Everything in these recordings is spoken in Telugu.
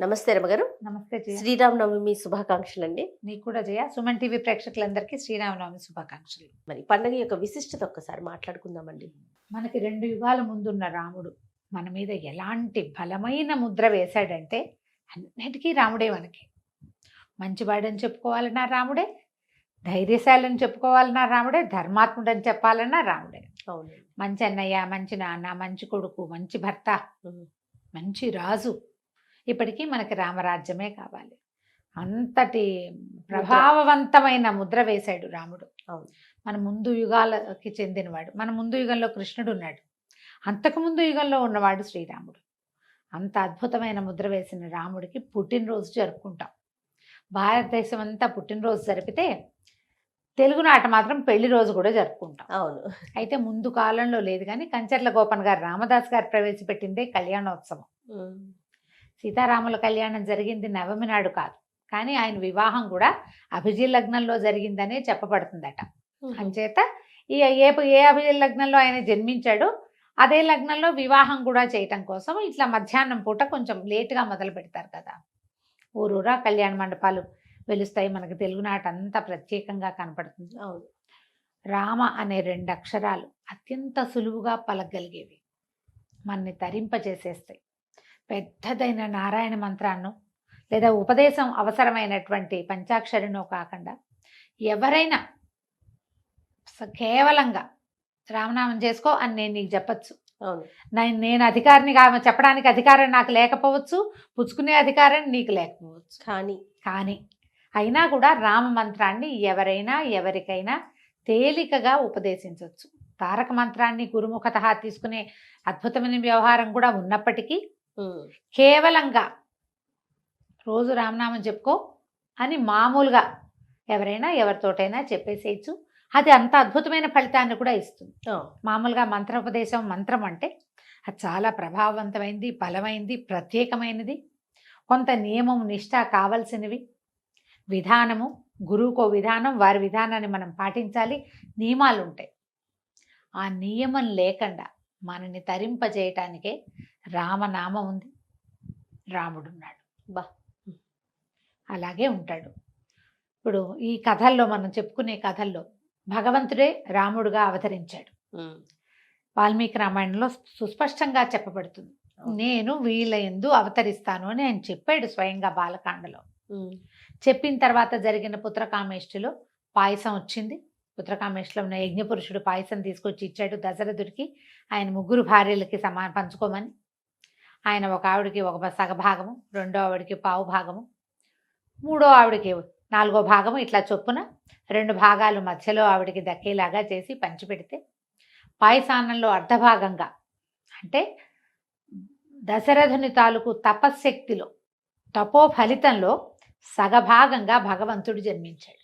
నమస్తే రమగారు. నమస్తే జయ. శ్రీరామనవమి శుభాకాంక్షలండి. నీకు కూడా జయ. సుమన్ టీవీ ప్రేక్షకులందరికీ శ్రీరామనవమి శుభాకాంక్షలు. మరి పండగ యొక్క విశిష్టత ఒక్కసారి మాట్లాడుకుందామండి. మనకి 2 యుగాల ముందున్న రాముడు మన మీద ఎలాంటి బలమైన ముద్ర వేశాడంటే అన్నిటికీ రాముడే మనకి. మంచివాడని చెప్పుకోవాలన్నా రాముడే, ధైర్యశాలని చెప్పుకోవాలన్నా రాముడే, ధర్మాత్ముడని చెప్పాలన్నా రాముడే. అవును. మంచి అన్నయ్య, మంచి నాన్న, మంచి కొడుకు, మంచి భర్త, మంచి రాజు. ఇప్పటికీ మనకి రామరాజ్యమే కావాలి. అంతటి ప్రభావవంతమైన ముద్ర వేశాడు రాముడు. అవును. మన ముందు యుగాలకి చెందినవాడు. మన ముందు యుగంలో కృష్ణుడు ఉన్నాడు, అంతకుముందు యుగంలో ఉన్నవాడు శ్రీరాముడు. అంత అద్భుతమైన ముద్ర వేసిన రాముడికి పుట్టినరోజు జరుపుకుంటాం. భారతదేశం అంతా పుట్టినరోజు జరిపితే తెలుగునాట మాత్రం పెళ్లి రోజు కూడా జరుపుకుంటాం. అవును. అయితే ముందు కాలంలో లేదు, కానీ కంచర్ల గోపన్ గారు, రామదాస్ గారు ప్రవేశపెట్టిందే కళ్యాణోత్సవం. సీతారాముల కళ్యాణం జరిగింది నవమి నాడు కాదు, కానీ ఆయన వివాహం కూడా అభిజిత్ లగ్నంలో జరిగిందనే చెప్పబడుతుందట. అంచేత ఏ అభిజిత్ లగ్నంలో ఆయన జన్మించాడో అదే లగ్నంలో వివాహం కూడా చేయటం కోసం ఇట్లా మధ్యాహ్నం పూట కొంచెం లేటుగా మొదలు పెడతారు కదా. ఊరూరా కళ్యాణ మండపాలు వెలుస్తాయి. మనకి తెలుగునాట అంతా ప్రత్యేకంగా కనపడుతుంది. అవును. రామ అనే 2 అక్షరాలు అత్యంత సులువుగా పలకగలిగేవి, మనని తరింపచేసేస్తాయి. పెద్దదైన నారాయణ మంత్రాన్ని లేదా ఉపదేశం అవసరమైనటువంటి పంచాక్షరినో కాకుండా ఎవరైనా కేవలంగా రామనామం చేసుకో అని నేను నీకు చెప్పచ్చు. అవును. నేను అధికారిని చెప్పడానికి అధికారం నాకు లేకపోవచ్చు, పుచ్చుకునే అధికారం నీకు లేకపోవచ్చు. కానీ అయినా కూడా రామ మంత్రాన్ని ఎవరైనా ఎవరికైనా తేలికగా ఉపదేశించవచ్చు. తారక మంత్రాన్ని గురుముఖత తీసుకునే అద్భుతమైన వ్యవహారం కూడా ఉన్నప్పటికీ కేవలంగా రోజు రామనామం చెప్పుకో అని మామూలుగా ఎవరైనా ఎవరితోటైనా చెప్పేసేయచ్చు. అది అంత అద్భుతమైన ఫలితాన్ని కూడా ఇస్తుంది. మామూలుగా మంత్రోపదేశం, మంత్రం అంటే అది చాలా ప్రభావవంతమైంది, బలమైంది, ప్రత్యేకమైనది. కొంత నియమం, నిష్ఠ కావలసినవి, విధానము, గురువుకో విధానం, వారి విధానాన్ని మనం పాటించాలి, నియమాలు ఉంటాయి. ఆ నియమం లేకుండా మనని తరింపజేయటానికే రామనామం ఉంది, రాముడున్నాడు. అలాగే ఉంటాడు. ఇప్పుడు ఈ కథల్లో మనం చెప్పుకునే కథల్లో భగవంతుడే రాముడుగా అవతరించాడు. వాల్మీకి రామాయణంలో సుస్పష్టంగా చెప్పబడుతుంది. నేను వీళ్ళ యందు అవతరిస్తాను అని ఆయన చెప్పాడు స్వయంగా బాలకాండలో. చెప్పిన తర్వాత జరిగిన పుత్రకామేష్టిలో పాయసం వచ్చింది. పుత్రకామేష్టిలో ఉన్న యజ్ఞపురుషుడు పాయసం తీసుకొచ్చి ఇచ్చాడు దశరథుడికి. ఆయన 3 భార్యలకి పంచుకోమని. ఆయన ఒక ఆవిడికి ఒక సగభాగము, 2వ ఆవిడికి పావు భాగము, 3వ ఆవిడికి 4వ భాగము, ఇట్లా చొప్పున 2 భాగాలు మధ్యలో ఆవిడికి దక్కేలాగా చేసి పంచిపెడితే పాయసాన్నంలో అర్ధభాగంగా, అంటే దశరథుని తాలూకు తపశ్శక్తిలో, తపో ఫలితంలో సగభాగంగా భగవంతుడు జన్మించాడు.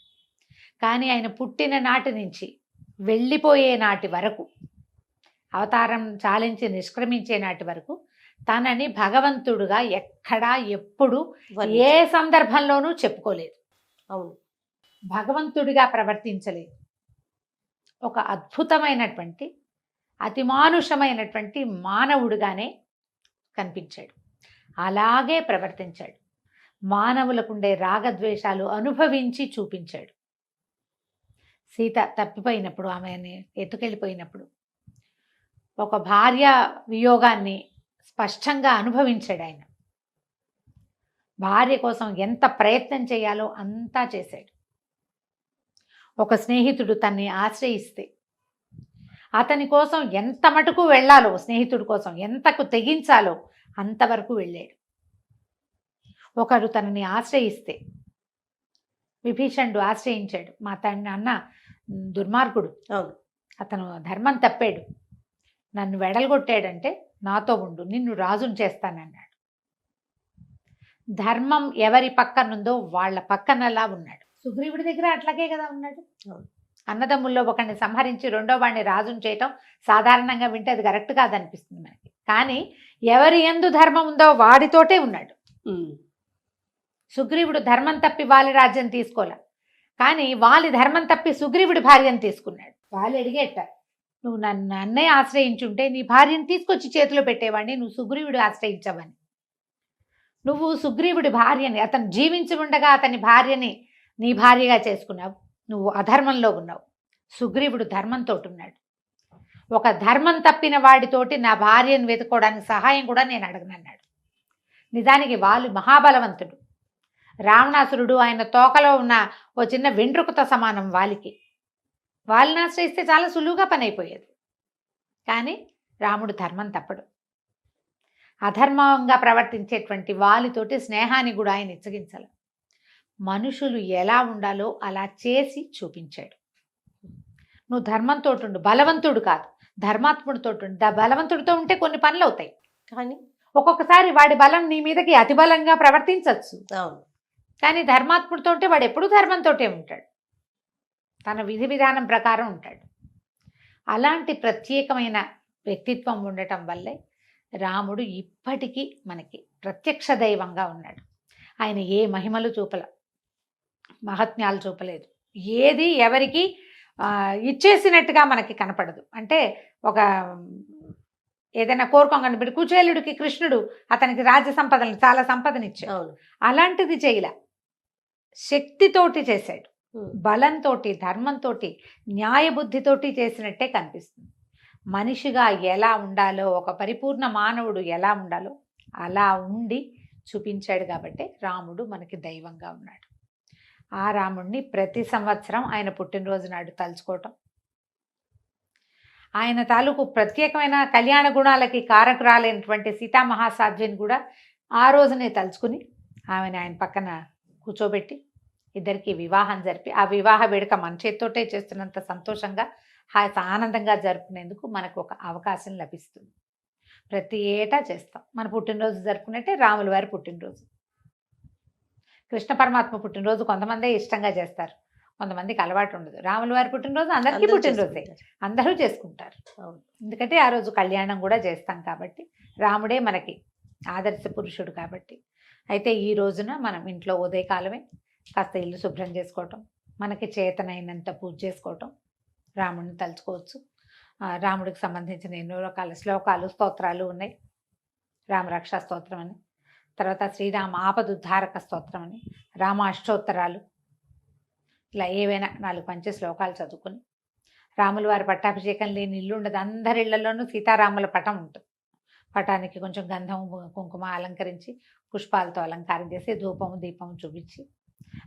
కానీ ఆయన పుట్టిన నాటి నుంచి వెళ్ళిపోయే నాటి వరకు, అవతారం చాలించి నిష్క్రమించే నాటి వరకు తనని భగవంతుడుగా ఎక్కడా ఎప్పుడు ఏ సందర్భంలోనూ చెప్పుకోలేదు. అవును. భగవంతుడిగా ప్రవర్తించలేదు. ఒక అద్భుతమైనటువంటి అతిమానుషమైనటువంటి మానవుడిగానే కనిపించాడు. అలాగే ప్రవర్తించాడు. మానవులకుండే రాగద్వేషాలు అనుభవించి చూపించాడు. సీత తప్పిపోయినప్పుడు, ఆమెని ఎత్తుకెళ్ళిపోయినప్పుడు ఒక భార్య వియోగాన్ని స్పష్టంగా అనుభవించాడు ఆయన. భార్య కోసం ఎంత ప్రయత్నం చేయాలో అంతా చేశాడు. ఒక స్నేహితుడు తన్ని ఆశ్రయిస్తే అతని కోసం ఎంత మటుకు వెళ్ళాలో, స్నేహితుడి కోసం ఎంతకు తెగించాలో అంతవరకు వెళ్ళాడు. ఒకరు తనని ఆశ్రయిస్తే, విభీషణుడు ఆశ్రయించాడు. మా అన్న దుర్మార్గుడు, అతను ధర్మం తప్పాడు, నన్ను వెడలగొట్టాడంటే నాతో ఉండు, నిన్ను రాజును చేస్తానన్నాడు. ధర్మం ఎవరి పక్కనుందో వాళ్ళ పక్కనలా ఉన్నాడు. సుగ్రీవుడి దగ్గర అట్లాగే కదా ఉన్నాడు. అన్నదమ్ముల్లో ఒకరిని సంహరించి 2వ వాడిని రాజును చేయటం సాధారణంగా వింటే అది కరెక్ట్ కాదనిపిస్తుంది మనకి. కానీ ఎవరి యందు ధర్మం ఉందో వాడితోటే ఉన్నాడు. సుగ్రీవుడు ధర్మం తప్పి వాలి రాజ్యం తీసుకోలే, కానీ వాలి ధర్మం తప్పి సుగ్రీవుడి భార్యను తీసుకున్నాడు. వాళ్ళు అడిగేట, నువ్వు నన్ను అన్నయ్య ఆశ్రయించుంటే నీ భార్యను తీసుకొచ్చి చేతిలో పెట్టేవాడిని, నువ్వు సుగ్రీవుడు ఆశ్రయించవని. నువ్వు సుగ్రీవుడి భార్యని, అతను జీవించి ఉండగా అతని భార్యని నీ భార్యగా చేసుకున్నావు. నువ్వు అధర్మంలో ఉన్నావు. సుగ్రీవుడు ధర్మంతో ఉన్నాడు. ఒక ధర్మం తప్పిన వాడితోటి నా భార్యను వెతుక్కోవడానికి సహాయం కూడా నేను అడగనన్నాడు. నిజానికి వాళ్ళు మహాబలవంతుడు. రావణాసురుడు ఆయన తోకలో ఉన్న ఓ చిన్న వెంట్రుకతో సమానం వాలికి. వాళ్ళని ఆశ్రయిస్తే చాలా సులువుగా పని అయిపోయేది. కానీ రాముడు ధర్మం తప్పడు. అధర్మంగా ప్రవర్తించేటువంటి వాలితోటి స్నేహాన్ని కూడా ఆయన ఇచ్చగించాలి. మనుషులు ఎలా ఉండాలో అలా చేసి చూపించాడు. నువ్వు ధర్మంతో ఉండు, బలవంతుడు కాదు, ధర్మాత్ముడితో ఉండు. బలవంతుడితో ఉంటే కొన్ని పనులు అవుతాయి, కానీ ఒక్కొక్కసారి వాడి బలం నీ మీదకి అతి బలంగా ప్రవర్తించవచ్చు. అవును, కానీ ధర్మాత్ముడితో ఉంటే వాడు ఎప్పుడూ ధర్మంతోటే ఉంటాడు, తన విధి విధానం ప్రకారం ఉంటాడు. అలాంటి ప్రత్యేకమైన వ్యక్తిత్వం ఉండటం వల్లే రాముడు ఇప్పటికీ మనకి ప్రత్యక్ష దైవంగా ఉన్నాడు. ఆయన ఏ మహిమలు చూపల, మహత్యాలు చూపలేదు, ఏది ఎవరికి ఇచ్చేసినట్టుగా మనకి కనపడదు. అంటే ఒక ఏదైనా కోరుకోగానే ఇప్పుడు కుచేలుడికి కృష్ణుడు అతనికి రాజ్య సంపదలను చాలా సంపదనిచ్చాడు. అవును, అలాంటిది చేయల, శక్తితోటి చేశాడు, బలంతో, ధర్మంతో, న్యాయబుద్ధితోటి చేసినట్టే కనిపిస్తుంది. మనిషిగా ఎలా ఉండాలో, ఒక పరిపూర్ణ మానవుడు ఎలా ఉండాలో అలా ఉండి చూపించాడు. కాబట్టి రాముడు మనకి దైవంగా ఉన్నాడు. ఆ రాముడిని ప్రతి సంవత్సరం ఆయన పుట్టినరోజు నాడు తలుచుకోవటం, ఆయన తాలూకు ప్రత్యేకమైన కళ్యాణ గుణాలకి కారకురాలైనటువంటి సీతామహాసాధ్విని కూడా ఆ రోజునే తలుచుకుని ఆమెను ఆయన పక్కన కూర్చోబెట్టి ఇద్దరికి వివాహం జరిపి, ఆ వివాహ వేడుక మన చేత్తోటే చేస్తున్నంత సంతోషంగా ఆనందంగా జరుపుకునేందుకు మనకు ఒక అవకాశం లభిస్తుంది. ప్రతి ఏటా చేస్తాం. మన పుట్టినరోజు జరుపుకున్నట్టే రాముల వారి పుట్టినరోజు, కృష్ణ పరమాత్మ పుట్టినరోజు కొంతమందే ఇష్టంగా చేస్తారు, కొంతమందికి అలవాటు ఉండదు. రాముల వారి పుట్టినరోజు అందరికీ పుట్టినరోజే, అందరూ చేసుకుంటారు. ఎందుకంటే ఆ రోజు కళ్యాణం కూడా చేస్తాం కాబట్టి, రాముడే మనకి ఆదర్శ పురుషుడు కాబట్టి. అయితే ఈ రోజున మనం ఇంట్లో ఉదయకాలమే కాస్త ఇల్లు శుభ్రం చేసుకోవటం, మనకి చేతనైనంత పూజ చేసుకోవటం, రాముడిని తలుచుకోవచ్చు. రాముడికి సంబంధించిన ఎన్నో రకాల శ్లోకాలు, స్తోత్రాలు ఉన్నాయి. రామరక్షా స్తోత్రం అని, తర్వాత శ్రీరామ ఆపదుద్ధారక స్తోత్రం అని, రామ అష్టోత్తరాలు, ఇలా ఏవైనా 4 శ్లోకాలు చదువుకుని, రాముల వారి పట్టాభిషేకం లేని ఇల్లు ఉండదు. అందరి ఇళ్లలోనూ సీతారాముల పటం ఉంటుంది. పటానికి కొంచెం గంధం కుంకుమ అలంకరించి, పుష్పాలతో అలంకారం చేసి, ధూపము దీపము చూపించి,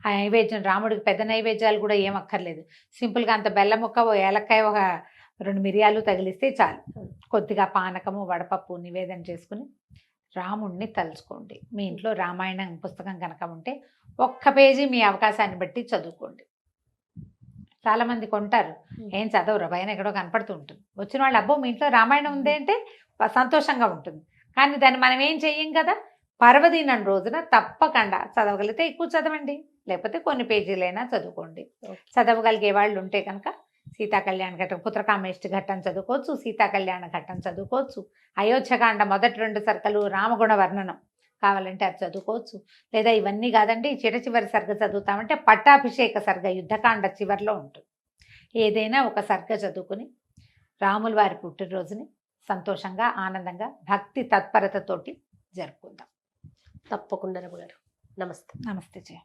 ఆ నైవేద్యం రాముడికి పెద్ద నైవేద్యాలు కూడా ఏమక్కర్లేదు. సింపుల్గా అంత బెల్లం ముక్క, ఓ ఏలక్కాయ, ఒక 2 మిరియాలు తగిలిస్తే చాలు. కొద్దిగా పానకము, వడపప్పు నివేదన చేసుకుని రాముడిని తలుచుకోండి. మీ ఇంట్లో రామాయణం పుస్తకం కనుక ఉంటే 1 పేజీ మీ అవకాశాన్ని బట్టి చదువుకోండి. చాలామంది కొంటారు, ఏం చదవరు, పైన ఎక్కడో కనపడుతూ ఉంటుంది. వచ్చిన వాళ్ళు అబ్బో మీ ఇంట్లో రామాయణం ఉంది అంటే సంతోషంగా ఉంటుంది. కానీ దాన్ని మనం ఏం చెయ్యం కదా. పర్వదినం రోజున తప్పకుండా చదవగలిగితే ఎక్కువ చదవండి, లేకపోతే కొన్ని పేజీలైనా చదువుకోండి. చదవగలిగే వాళ్ళు ఉంటే కనుక సీతా కళ్యాణ ఘట్టం, పుత్రకామేష్టి ఘట్టం చదువుకోవచ్చు, సీతా కళ్యాణ ఘట్టం చదువుకోవచ్చు, అయోధ్యకాండ మొదటి 2 సర్గలు, రామగుణ వర్ణనం కావాలంటే అది చదువుకోవచ్చు. లేదా ఇవన్నీ కాదండి చివరి సర్గ చదువుతామంటే పట్టాభిషేక సర్గ యుద్ధకాండ చివరిలో ఉంటుంది. ఏదైనా ఒక సర్గ చదువుకుని రాముల వారి పుట్టినరోజుని సంతోషంగా, ఆనందంగా, భక్తి తత్పరతతోటి జరుపుకుందాం. తప్పకుండా రమ్మ గారు. నమస్తే. నమస్తే జయ.